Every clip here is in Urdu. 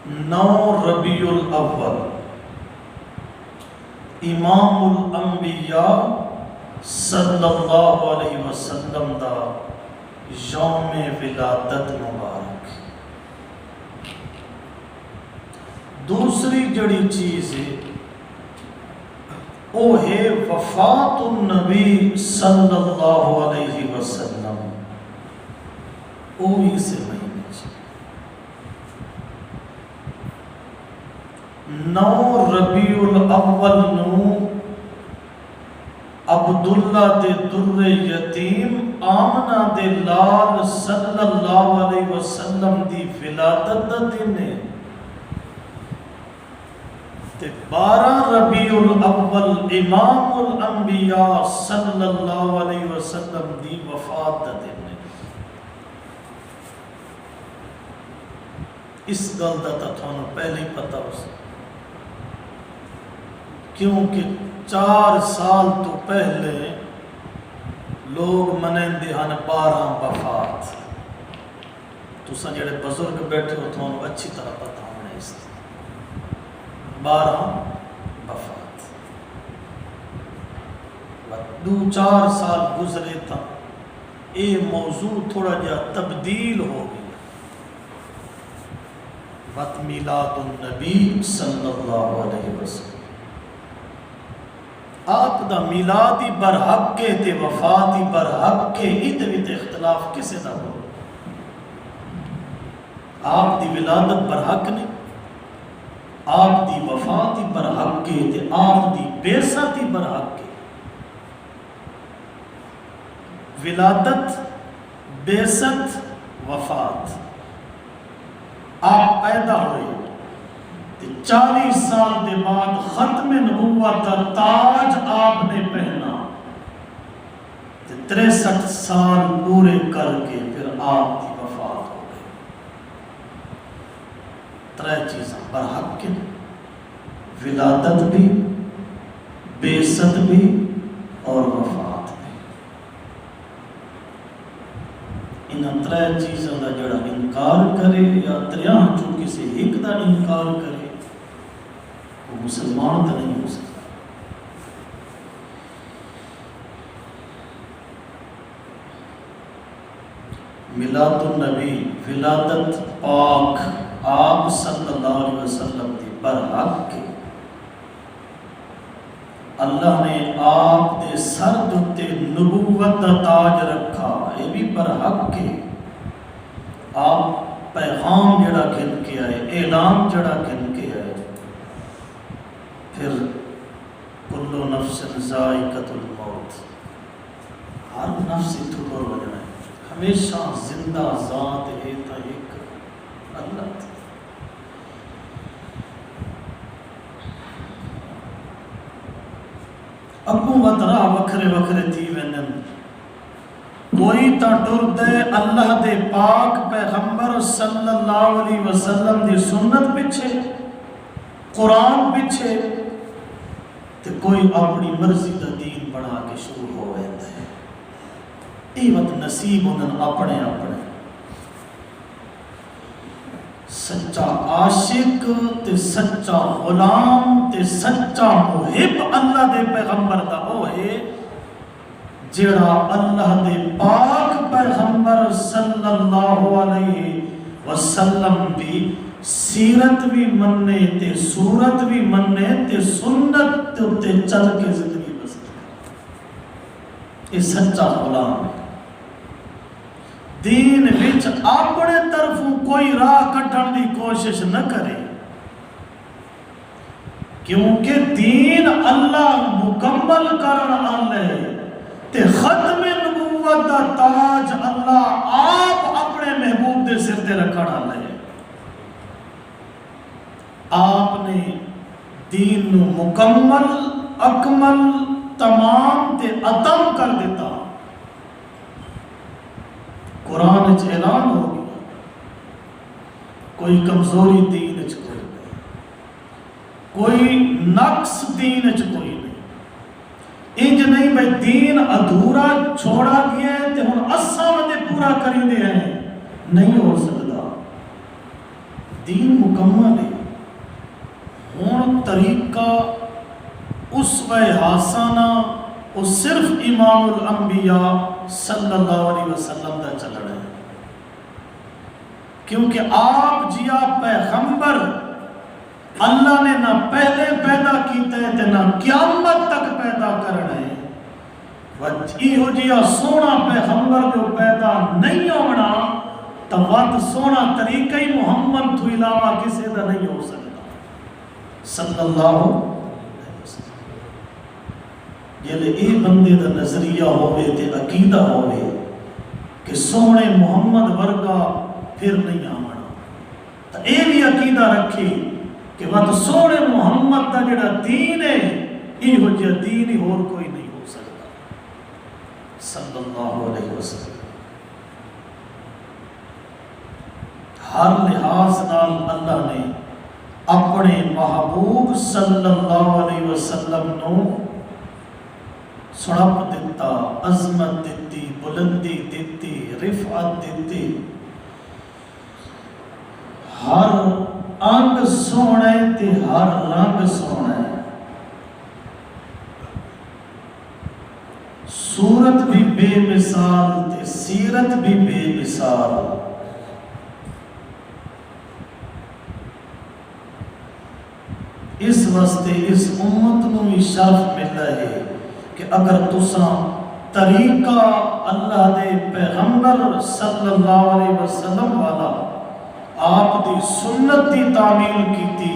9 ربیع الاول امام الانبیاء صلی اللہ علیہ وسلم دا یوم ولادت مبارک۔ دوسری جڑی چیز ہے وہ ہے وفات النبی صلی اللہ علیہ وسلم، وہ بھی اسے مہینے 9 ربیع الاول نو عبداللہ دے در یتیم آمنہ دے لال صلی اللہ علیہ وسلم دی ولادت دا دن ہے، تے 12 ربیع الاول امام الانبیاء صلی اللہ علیہ وسلم دی وفات دا دن ہے۔ اس گل دا تا تھانو پہلے ہی پتہ ہو سکتا، کیونکہ 4 سال تو پہلے لوگ منیندے ہن 12 وفات۔ تساں جڑے بزرگ بیٹھے ہو تو اچھی طرح پتہ ہونا اس 12 وفات۔ 2-4 سال گزرے تھا یہ موضوع تھوڑا جا تبدیل ہو گیا۔ وقت میلاد النبی صلی اللہ علیہ وسلم، آپ دا میلادی برحق کے تے وفاتی برحق کے ادھر اختلاف کسے دا ہو؟ آپ دی ولادت برحق نہیں، آپ دی وفاتی برحق کے تے آپ دی بیساتی برحق کے۔ ولادت، بیست، وفات، آپ پیدا ہوئے 40 سال دے بعد ختم نبوت کا تاج آپ نے پہنا، 63 سال پورے کر کے پھر آپ کی وفات ہو گئی۔ 3 چیزیں برحق کے، ولادت بھی، بیست بھی اور وفات بھی۔ انہاں 3 چیزوں کا جڑا انکار کرے یا 3 چوں کسی ایک دا انکار کرے وہ مسلمان تو نہیں ہو سکتا۔ میلاد النبی، ولادت پاک آپ صلی اللہ علیہ وسلم دی برحق کے، اللہ نے آپ دے سر دے نبوت دا تاج رکھا، یہ بھی برحق کے۔ آپ پیغام جڑا گھن کے آئے، اعلان جڑا گھن کے آئے، پھر کل نفس ذائقۃ الموت، ہر نفس ٹھکر ہو جائے، ہمیشہ زندہ ذات ہے تا ایک اللہ تھی۔ ابو وطرہ وکھرے وکھرے تھی وینن، کوئی تا ٹر دے اللہ دے پاک پیغمبر صلی اللہ علیہ وسلم دی سنت پیچھے، قرآن پیچھے، تے کوئی اپنی مرضی دا دین بنا کے شروع ہو ویندا ہے۔ یہ وقت نصیب انہاں اپنے اپنے۔ سچا عاشق تے سچا غلام تے سچا محب اللہ دے پیغمبر دا وہ ہے جڑا اللہ دے پاک پیغمبر صلی اللہ علیہ وسلم دی سیرت بھی مننے تے صورت بھی مننے تے سنت تے چل کے زندگی بسر کرے۔ یہ سچا غلام ہے۔ دین وچ اپنے طرفوں کوئی راہ کٹھن دی کوشش نہ کرے، کیونکہ دین اللہ مکمل کرن آلے تے ختم نبوت دا تاج اللہ آپ اپنے محبوب دے سر تے رکھن آلے۔ آپ نے دین نو مکمل، اکمل، تمام تے اتم کر دیتا۔ قرآن اچھ اعلان ہو گیا، کوئی کمزوری دین اچھ کوئی نہیں، کوئی نقص دین اچھ کوئی نہیں۔ انج نہیں بھئی دین ادھورا چھوڑا گیا ہے تے ہن اساں ودے پورا کری دے ہیں، نہیں ہو سکتا۔ دین مکمل ہے. ہوں طریقہ اسوہ حسنہ وہ صرف امام الانبیاء صلی اللہ علیہ وسلم دا چلنا ہے، کیونکہ آپ جیا پیغمبر اللہ نے نہ پہلے پیدا کیتا ہے تے نہ قیامت تک پیدا کرنا ہے. یہ جیا سونا پیغمبر جو پیدا نہیں ہونا تو وقت سونا طریقہ ہی محمد تو علاوہ کسی دا نہیں ہو سکتا صلی اللہ علیہ وسلم. یہ بندے دا نظریہ ہوئے تے عقیدہ ہوئے کہ سونے محمد ورگا پھر نہیں آمنا، تو اے بھی عقیدہ رکھی کہ وقت سونے محمد دا جڑا دین ہے یہ ہو جا دین ہی اور کوئی نہیں ہو سکتا صلی اللہ علیہ وسلم. ہر لحاظ نال اللہ نے اپنے محبوب صلی اللہ علیہ وسلم نو سڑپ دیتا، عظمت دیتی، بلندی دیتی، رفعت دیتی. ہر انگ سونے تے ہر رنگ سونے، صورت بھی بے مثال تے سیرت بھی بے مثال. اس واسطے اس امت نو بھی شرف ملتا ہے کہ اگر تساں طریقہ اللہ دے پیغمبر صلی اللہ علیہ وسلم والا آپ دی سنت دی تعمیل کیتی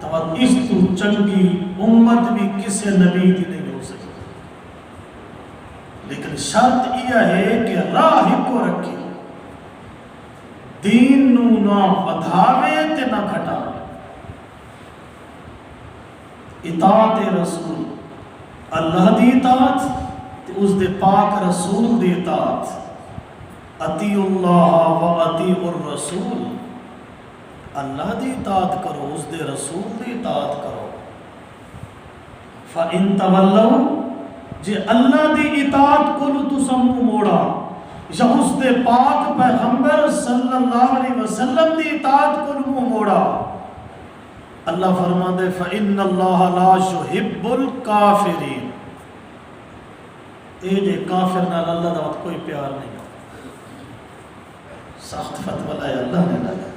تو اس تو چنگی امت بھی کسی نبی دی نہیں ہو سکتی. لیکن شرط یہ ہے کہ راہ کو رکھے، دین نو نہ بدھاوے تے نہ گھٹاوے. اطاعت رسول اللہ دی اطاعت تے اس دے پاک رسول دی اطاعت. اطیعوا اللہ و اطیعوا الرسول، اللہ دی اطاعت کرو، اس دے رسول دی اطاعت کرو. فَإِن تَوَلَّوْا جے اللہ دی اطاعت کو تساں منہ موڑا یا اس دے پاک پیغمبر صلی اللہ علیہ وسلم دی اطاعت کو منہ موڑا، اللہ فرماندے فَإِنَّ اللَّهَ لَا يُحِبُّ الْكَافِرِينَ. اے جے کافر نال اللہ دا کوئی پیار نہیں. سخت فتوہ لائے اللہ نے لائے،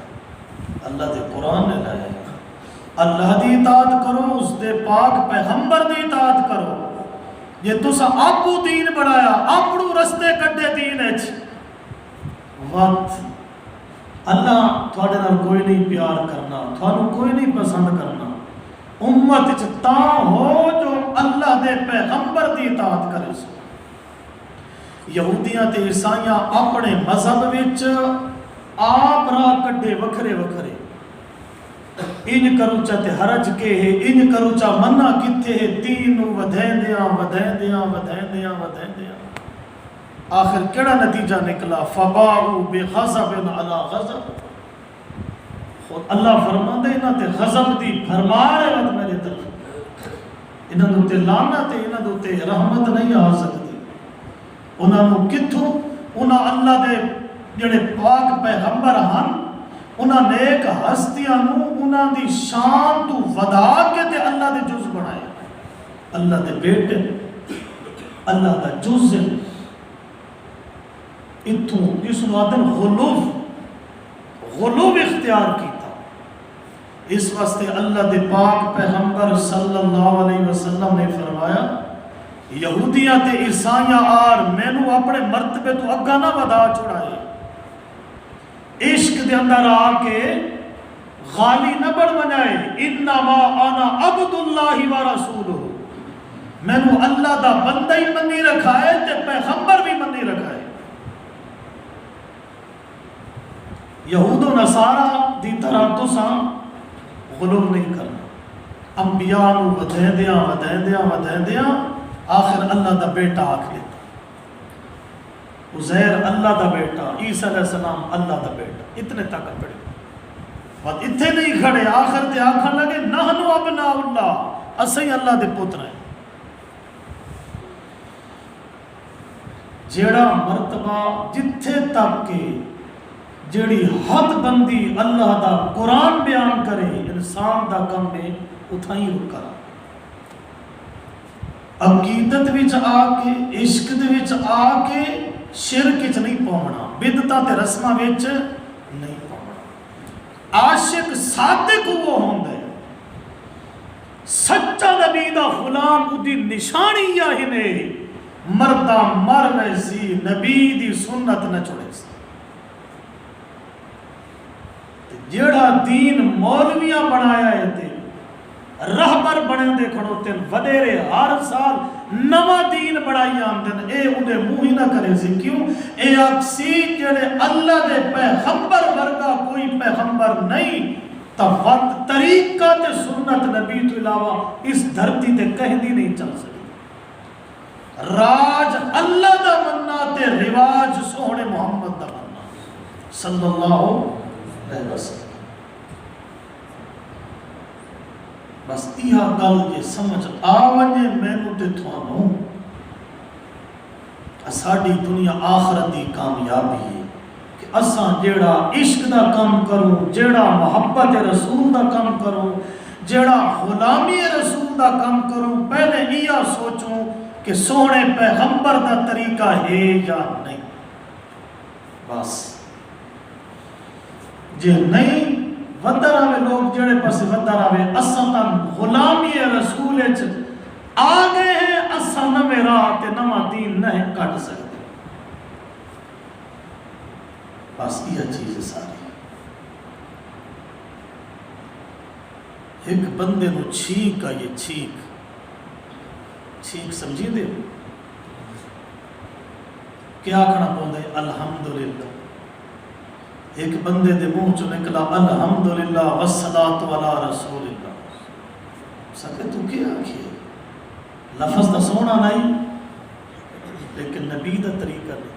اللہ دے قرآن نے لائے. اللہ دی اطاعت کرو، اس دے پاک پیغمبر دی اطاعت کرو. یہ تسا آپو دین بڑھایا، اپنو رستے کڈے دین اچ وقت اللہ تھوڑے نال کوئی نہیں پیار کرنا، تھوڑے کوئی نہیں پسند کرنا. امت اچ تاں ہو جو اللہ دے پیغمبر دی اطاعت کرے سو. یہودیاں تے عیسائیاں اپنے مذہب وچ آپ راہ کڈے وکھرے وکھرے، ان کرو چاہتے حرج کے ہے، ان کرو چاہ منع کتے ہے، دین نو ودھین دیاں. آخر کیڑا نتیجہ نکلا؟ فباؤ بغضب علی غضب. خود اللہ فرماندے انہاں تے غضب دی بھرمار ہے میرے طرف، انہاں تے لعنت ہے، انہاں تے رحمت نہیں آ سکتی. انہاں نو کتھوں؟ انہاں اللہ دے جڑے پاک پیغمبر ہن، انہاں نیک ہستیاں نو انہاں دی شان تو ودا کے تے اللہ دے جز بنائے، اللہ دے بیٹے، اللہ دا جز. اتھوں اس وادن غلوب اختیار کیتا. اس واسطے اللہ دے پاک پیغمبر صلی اللہ علیہ وسلم نے فرمایا یہودیاں تے عیسائیاں آر مینو اپنے مرتبے تو اگا نہ ودا چھڑائے. عشق دے اندر آ کے غالی نہ بڑھ بنائے. انما انا عبد اللہ و رسولہ، مینو اللہ دا بندہ ہی منی رکھا ہے تے پیغمبر بھی منی رکھا ہے. یہود و نصارہ دی طرح تساں غلو نہیں کرنا. انبیاء نو ودیندیاں آخر اللہ دا بیٹا آکھ لیتا. عزیر اللہ دا بیٹا، عیسیٰ علیہ السلام اللہ دا بیٹا. اتنے تک پڑے بات اتنے نہیں کھڑے، آخر تے آکھن لگے نحنو ابناء اللہ، اسیں اللہ دے پتر ہیں. جیڑا مرتبہ جتھے تک کہ جیڑی حد بندی اللہ دا قرآن بیان کرے انسان دا کم ہے اتھائی رکا عقیدت وچ آ کے عشق دے وچ آ کے شرک وچ نہیں پہنچنا بدعتاں تے رسماں وچ نہیں پہنچنا عاشق صادق وہ ہوندا ہے سچا نبی دا غلام دی نشانی یہ نے مردہ مر ویسی نبی دی سنت نہ چھوڑے سی جیڑا دین مولویاں بنایا ہے تے رہبر بنے دے کھڑوتے ودیرے ہر سال نواں دین بڑھائی آمدن اے انہیں منہ ہی نہ کرے سی کیوں اے اکسی جڑے اللہ دے پیغمبر ورگا کوئی پیغمبر نہیں تا وقت طریقہ تے سنت نبی تو علاوہ اس دھرتی تے کہیں نہیں چل سکتی راج اللہ دا مننا تے رواج سونے محمد دا مننا صلی اللہ علیہ وسلم بس یہ گل یہ سمجھ آونے مینوں تے تھانوں ساڈی دنیا آخرت دی کامیابی ہے کہ اساں جیڑا عشق دا کام کروں جیڑا محبت رسول دا کام کروں جیڑا غلامی رسول دا کام کروں پہلے یہ سوچوں کہ سونے پیغمبر دا طریقہ ہے یا نہیں بس جے نہیں ودر آوے لوگ جڑے پاسے ودر آوے اساں تاں غلامی رسول وچ آ گئے ہیں اساں نویں راہ تے نواں دین نہیں کٹ سکتے بس یہ چیز ہے ساری ایک بندے نو چھینک آ یہ چھینک سمجھی دے کیا کھڑا پوندے الحمدللہ ایک بندے دے منہ چو نکلا الحمدللہ والصلاة علی رسول اللہ سکے تو کیا آکھے لفظ دا سونا نہیں لیکن نبی دا طریقہ نہیں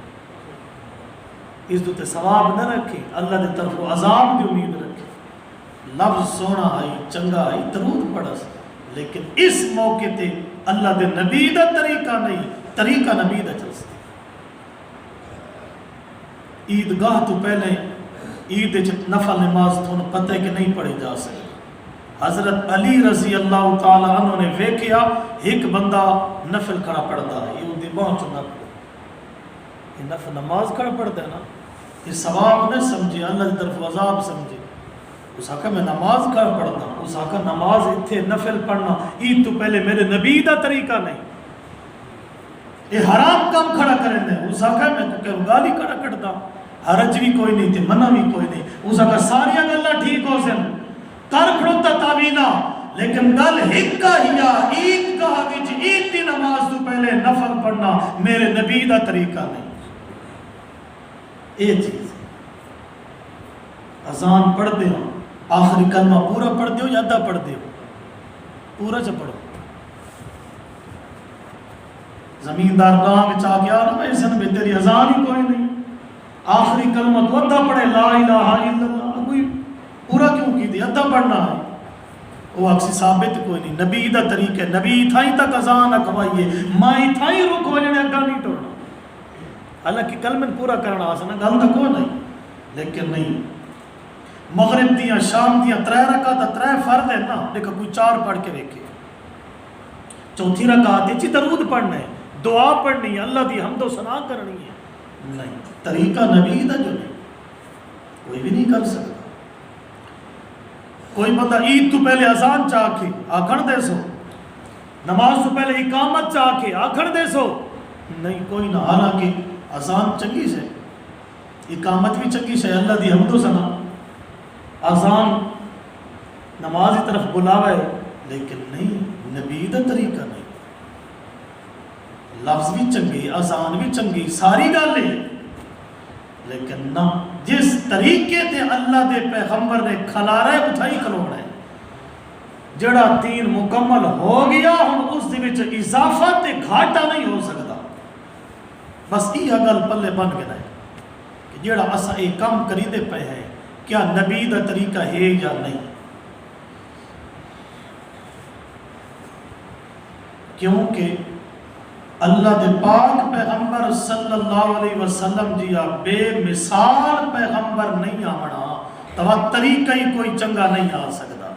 اس دوتے ثواب نہ رکھے اللہ دے طرف عذاب دی امید رکھے لفظ سونا آئی چنگا آئی درود پڑھا سا لیکن اس موقع تے اللہ دے نبی دا طریقہ نہیں طریقہ نبی دا چل سکتا عیدگاہ تو پہلے عید نفل نماز تھوڑا پتہ ہے کہ نہیں پڑھی جا سکتی حضرت علی رضی اللہ تعالیٰ عنہ نے ویکھیا ایک بندہ نفل کھڑا پڑھتا ہے یہ دی بہت چنا یہ نفل نماز کھڑا پڑھتا ہے نا یہ ثواب نہ سمجھے اللہ کی طرف عذاب سمجھے اس آقا میں نماز کھڑا پڑھتا ہوں اس آقا نماز اتھے نفل پڑھنا عید تو پہلے میرے نبی دا طریقہ نہیں یہ حرام کام کھڑا کریں دے اس آقا میں کہ گالی کھڑا کرتا حرج بھی کوئی نہیں تھے منع بھی کوئی نہیں اس آقا ساری گلہ ٹھیک ہو سن کر کھڑوتا تاوینا لیکن گل ہکا ہیا عید گاہ وچ عید دی نماز تو پہلے نفل پڑھنا میرے نبی دا طریقہ نہیں یہ چیز اذان پڑھ دے ہو آخری کلمہ پورا پڑھ دے ہو یا ادھا پڑھ دے ہو پورا چا پڑھو زمیندار گاہ وچ آ گیا نا میں سن میں تیری اذان ہی کوئی نہیں آخری کلمہ تو ادھا پڑھے لا الہ الا اللہ کوئی پورا کیوں کی دی ادھا پڑھنا ہے وہ اکسی ثابت کوئی نہیں نبی دا طریقہ نبی تھائی تک اذان اکھوائیے مائی تھائی رکھ وجنے اگا نہیں توڑنا حالانکہ کلمہ پورا کرنا آسنا گل دا کوئی نہیں لیکن نہیں مغرب دیاں شام دیاں 3 رکعت 3 فرض ہے نا لیکن کوئی 4 پڑھ کے دیکھے چوتھی رکعت چی درود پڑھنا ہے دعا پڑھنی ہے اللہ دی حمد و ثنا کرنی ہے نہیں طریقہ نبی دا جو نہیں کوئی بھی نہیں کر سکتا کوئی بندہ عید تو پہلے اذان چاہ کے آکھن دے سو نماز تو پہلے اقامت چاہ کے آکھن دے سو نہیں کوئی نہ حالانکہ اذان چنگی سے اقامت بھی چنگی سے اللہ دی حمد و ثنا اذان نماز کی طرف بلاوے لیکن نہیں نبی دا طریقہ نہیں لفظ بھی چنگی اذان بھی چنگی ساری گل ہے لیکن نہ جس طریقے تے اللہ دے پیغمبر نے کھلارا ہے اتھائی کھلونا ہے جڑا دین مکمل ہو گیا ہم اس دے وچ اضافہ تے گھاٹا نہیں ہو سکتا بس یہ گل پلے بن گیا ہے کہ جڑا اسا ایک کام کری دے پے ہے کیا نبی دا طریقہ ہے یا نہیں کیونکہ اللہ دے پاک پیغمبر صلی اللہ علیہ وسلم جیا بے مثال پیغمبر نہیں آنا تو طریقہ ہی کوئی چنگا نہیں آ سکتا.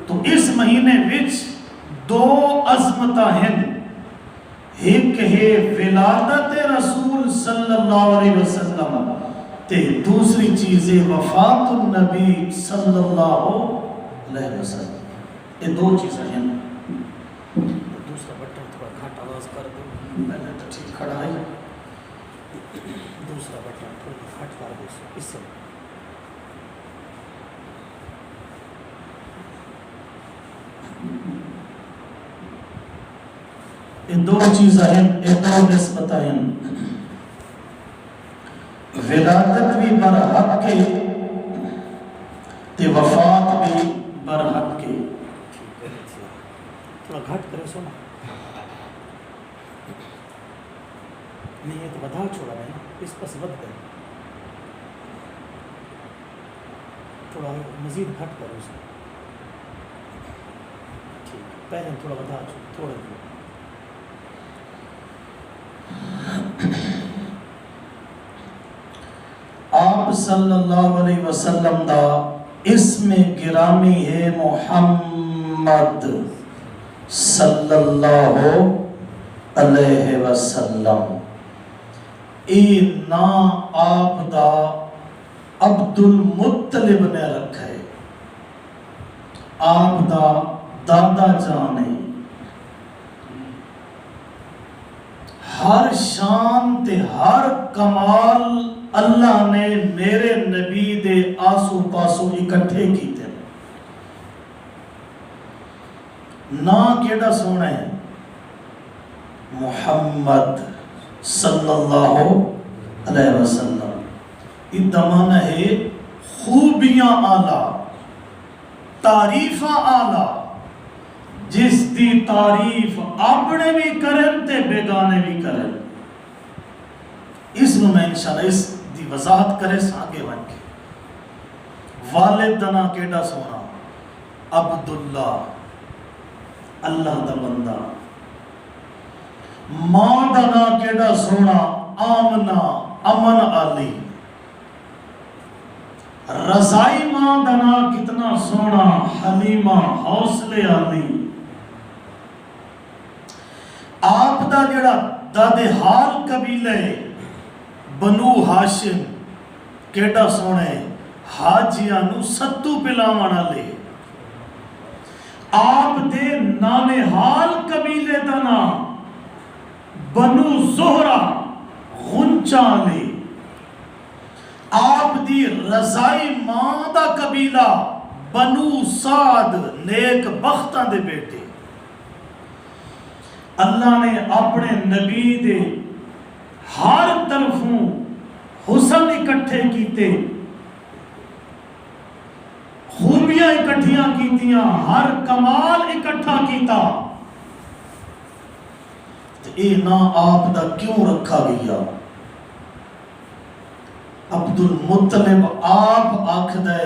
تو اس مہینے وچ دو عظمتاں ہیں. ایک ہے ولادت رسول صلی اللہ علیہ وسلم تے دوسری چیز ہے وفات النبی صلی اللہ علیہ وسلم. یہ دو چیزیں ہیں. دوسرا بٹن تھوڑا گھٹ آواز کر دو. میں نے تو ٹھیک کھڑا ہے. دوسرا بٹن تھوڑا گھٹ کر دو اس سے. یہ دو چیزیں ہیں. یہ دو نسبتیں ہیں. ولادت بھی برحق کے تے وفات بھی برحق کے. تھوڑا گھٹ کرے سو نا. نہیں یہ تو بدھا چھوڑا ہے نا, اس پس ود گئے. تھوڑا مزید گھٹ کرو اس کو. ٹھیک پہلے تھوڑا بدھا تھوڑا دو. آپ صلی اللہ علیہ وسلم دا اسم گرامی ہے محمد صلی اللہ علیہ وسلم. ای نام آپ دا عبد المطلب نے رکھا ہے. آپ دا دادا جان ہے. ہر شان تے ہر کمال اللہ نے میرے نبی دے آسو پاسو اکٹھے کیتے. نا کیڑا سونا ہے محمد صلی اللہ علیہ وسلم. ادمان ہے خوبیاں آلہ, تعریفاں آلہ, جس دی تعریف اپنے بھی کرن تے بیگانے بھی کرن. اس میں انشاءاللہ اس دی وضاحت کرے ساگے بن کے. والد دنا کیڑا سونا عبداللہ, اللہ دا بندہ. ماں دنا کیڑا سونا آمنہ, امن آلی. رضائی ماں دنا کتنا سونا حلیمہ, حوصلے آلی. آپ دا جڑا دادے حال قبیلے بنو ہاشم کیڑا سونے حاجیانو ستو پلاونا لے. آپ دے نانے حال قبیلے دا نام بنو زہرہ غنچہ لے. آپ دی رضائی ماں دا قبیلہ بنو سعد نیک بختہ دے بیٹے. اللہ نے اپنے نبی دے ہر طرفوں حسن اکٹھے کیتے, خوبیاں اکٹھیاں کیتیاں, ہر کمال اکٹھا کیتا. اے نا آپ دا کیوں رکھا گیا؟ عبد المطلب آپ آکھ دے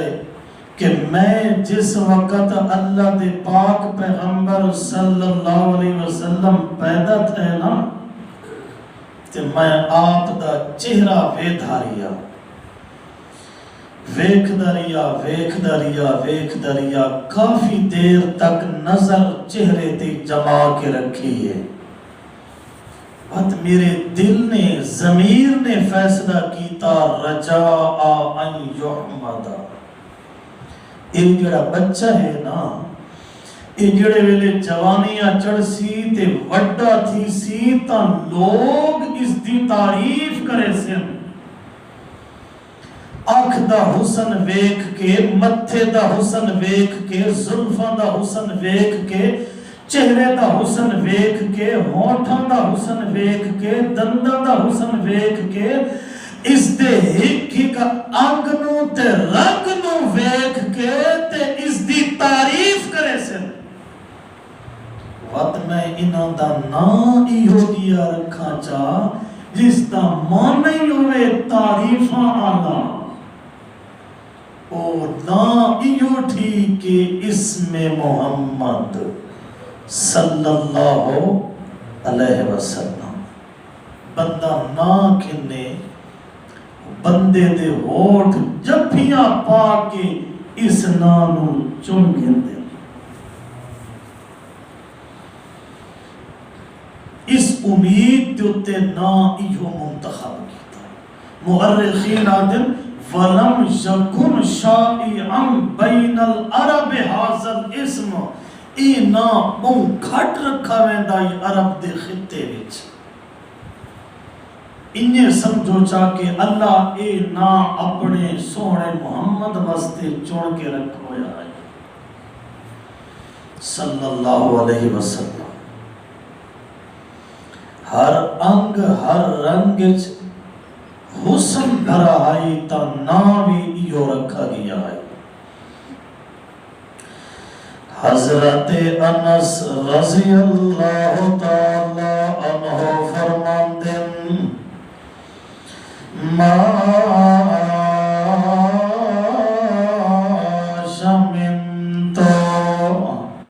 کہ میں جس وقت اللہ دے پاک پیغمبر صلی اللہ علیہ وسلم پیدا تھے نا, تے میں آپ دا چہرہ ویدھاریا, ویکھ دریا کافی دیر تک نظر چہرے تے جما کے رکھی ہے. بات میرے دل نے, ضمیر نے فیصلہ کیتا رجاء ان یحمد. یہ جڑا بچہ ہے نا, یہ جڑے ویلے جوانیاں چڑھ سی تے وڈا تھی سی تا لوگ اس دی تعریف کرے سن. آنکھ دا حسن ویکھ کے, متھے دا حسن ویکھ کے, زلفاں دا حسن ویکھ کے, چہرے دا حسن ویکھ کے, ہونٹاں دا حسن ویکھ کے, دنداں دا حسن ویکھ کے, اس دے ہک انگ نو تے رنگ نو ویکھ کے تے اس دی تعریف کرے سن. وقت میں انہاں دا نام ایہو دیا رکھا چاہ جس دا معنی ہوئے تعریفاں آلہ. او نا ایو تھی کہ اسم محمد صلی اللہ علیہ وسلم بندہ نا کھنے بندے دے ہوٹ جفیاں پا کے اس نانو چن گندے اس امید دیتے نا ایو منتخب کیتا مؤرخین آدم وَلَمْ يَكُنْ شَائِعًا بَيْنَ الْعَرَبِ هَذَا الْاسْمُ اے نا بہوں گھٹ رکھا ویندہ یہ عرب دے خطے وچ انہیں سمجھو چاہ کہ اللہ اے نا اپنے سونے محمد واسطے چون کے رکھو یا ہے صلی اللہ علیہ وسلم ہر انگ ہر رنگ حسن بھرا آئی تا نامی ایو رکھا گیا ہے حضرت انس رضی اللہ تعالی عنہ فرماندن ما